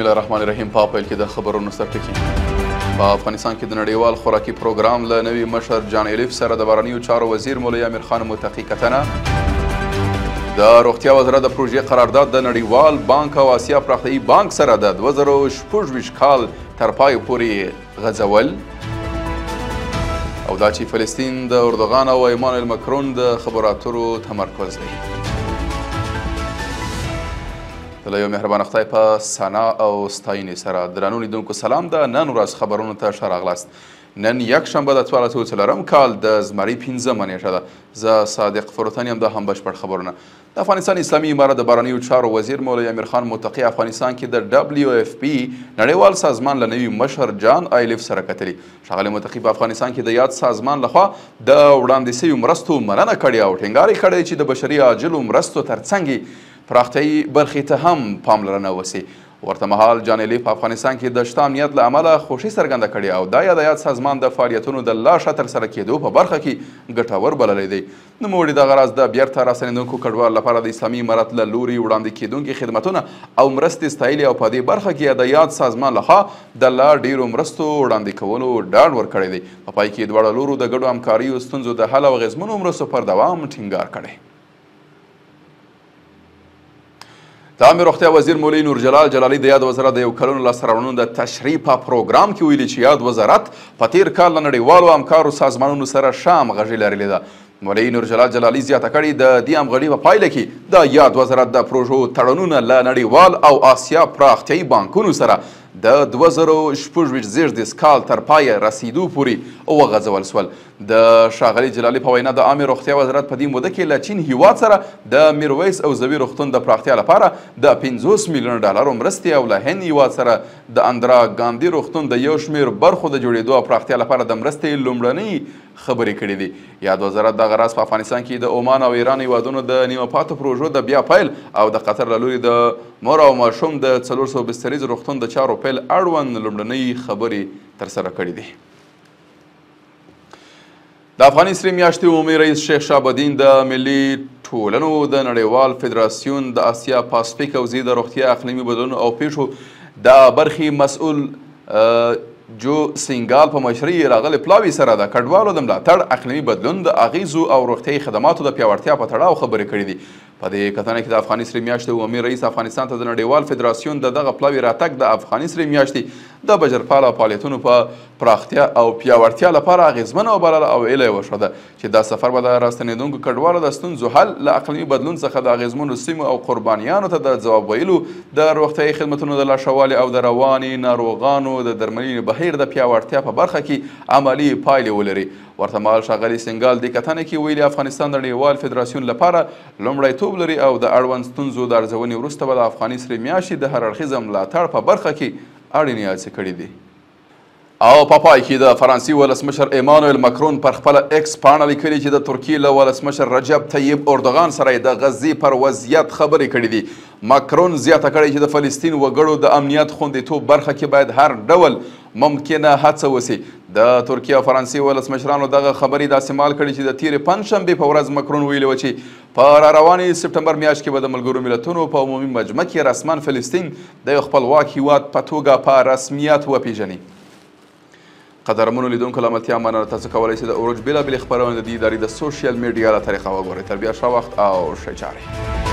بسم الله الرحمن الرحیم. په پیل کې د خبرونو سرټکي. په افغانستان کې د نړیوال خوراکي پروګرام له نوي مشر جان ایلیف سره د بهرنیو چارو وزیر مولوي امیر خان متقي کتنه. د روغتیا وزارت د پروژې قرارداد د نړیوال بانک او آسیا پراختیایي بانک سره د 2026 کال تر پای پورې غځول. او دا چې فلسطین د اردوغان او ایمانویل مکرون د خبرو اترو تمرکز دی. د یو مهربانه خدای په ثنا او ستاینې سره درنو لیدونکو سلام. د نن ورځ خبرونو ته ښه راغلاست. نن یکشنبه د 1440 کال د زمري 15مه نیټه ده. زه صادق فروتن یم. دا هم بشپړ خبرونه. د افغانستان اسلامي امارت د بهرنیو چارو وزیر مولوي امیر خان متقي افغانستان کې د WFP نړیوال سازمان له نوي مشر جان ایلیف سره کتلي. ښاغلي متقي په افغانستان کې د یاد سازمان لخوا د وړاندې شویو مرستو مننه کړې او ټینګار یې کړی چې د بشري عاجلو مرستو ترڅنګ پراختیایي برخې ته هم پاملرنه وسي. ورته مهال جان ایلیف په افغانستان کې د شته امنیت له امله خوښي څرګنده کړې او دا یاد سازمان د فعالیتونو د لا ښه ترسره کېدو په برخه کې ګټور بللی دی. نوموړي دغه راز د بیرته راستنېدونکو کډوالو لپاره د اسلامي امارت له لوري وړاندې کېدونکي خدمتونه او مرستې ستایلي او په دې برخه کې د یاد سازمان لخوا د لا ډیرو مرستو وړاندې کولو ډاډ ورکړی دی. په پای کې دواړو لورو د ګډو همکاریو ستونزو د حل او اغېزمنو مرستو پر دوام ټینګار کړی. د عامې روغتیا وزیر مولوي نور جلال جلالي د یاد وزارت د یو کلونو لاسته راوړنو د تشریح په پروګرام کې ویلي چې یاد وزارت په تیر کال له نړیوالو همکارو سازمانونو سره ښه همغږي لرلې ده. مولوي نور جلال جلالي زیاته کړې د دې همغږۍ په پایله کې د یاد وزارت د پروژو تړونونه له نړیوال او آسیا پراختیایي بانکونو سره د 2026 کال تر پایه رسیدو پورې وغځول سول. د ښاغلي جلالي په وینا د عامې روغتیا وزارت په دې موده کې له چین هیواد سره د میرویس او زوی روغتون د پراختیا لپاره د 50 میلیون ډالرو مرستې او له هند هیواد سره د اندرا ګاندي روغتون د یو شمېر برخو د جوړېدو او پراختیا لپاره د مرستې لومړنۍ خبرې کړې دي. یاد وزارت دغه راز په افغانستان کې د عمان او ایران هیوادونو د نیمه پاتو پروژو د بیا پیل او د قطر له لوري د مور او ماشوم د 400 بستریز روغتون د چارو پیل اړوند لومړنۍ خبرې ترسره کړې دي. د افغاني سرې میاشتې عمومي رئیس شیخ شهاب الدین د ملي ټولنو د نړیوال فدراسیون د آسیا پاسفیک حوزې د روغتیا اقلیمي بدلون او پیښو د برخې مسؤل جو سینګال په مشرۍ راغلي پلاوي سره د کډوالو د ملاتړ اقلیمي بدلون د اغیزو او روغتیایي خدماتو د پیاوړتیا په تړاو خبرې کړې دي. په دې کتنه کې د افغاني سرې میاشتې عمومي رئیس افغانستان ته د نړیوال فدراسیون د دغه پلاوي راتګ د افغاني سرې میاشتې د بشرپاله فعالیتونو په پراختیا او پیاوړتیا لپاره اغیزمنه وبلله او ایله یې وښوده چې دا سفر به د راستنېدونکو کډوالو د ستونزو حل له اقلیمي بدلون څخه د اغیزمنو سیمو او قربانیانو ته د ځواب ویلو د روغتیایي خدمتونو د لا ښه والي او د رواني ناروغانو د درملنې بهیر د پیاوړتیا په برخه کې عملي پایلې ولري. ورته مهال ښاغلي سینګال دې کتنې کې ویلي افغانستان د نړیوال فدراسیون لپاره لومړیتوب لري او د اړوند ستونزو د ارزونې وروسته به د افغاني سرې میاشتې د هر اړخیزه ملاتړ په برخه کې اړینې هڅې کړي دي. او په پای کې د فرانسې ولسمشر ایمانویل مکرون پر خپله ایکس پاڼه لیکلي چې د ترکیې له ولسمشر رجب طیب اردوغان سره یې د غزې پر وضعیت خبرې کړي دي. مکرون زیاته کړې چې د فلسطین وګړو د امنیت خوندیتوب برخه کې باید هر ډول ممکنه هڅه وسي. د ترکیې او فرانسې ولسمشرانو دغه خبرې داسې مال کړي چې د تیرې پنجشنبې په ورځ مکرون ویلي و چې په راروانې سپټمبر میاشت کې به د ملګرو ملتونو په عمومي مجمع کې رسما فلسطین د یو خپلواک هیواد په توګه په رسمیت وپیژني. قدرمنو لیدونکو له ملتیا مننه. تاسو کولی شئ د اوروج بېلابېلې خپرونې د دې ادارې د سوشل میډیا له طریقه وګورئ. تر بیا ښه وخت او ښه چارې.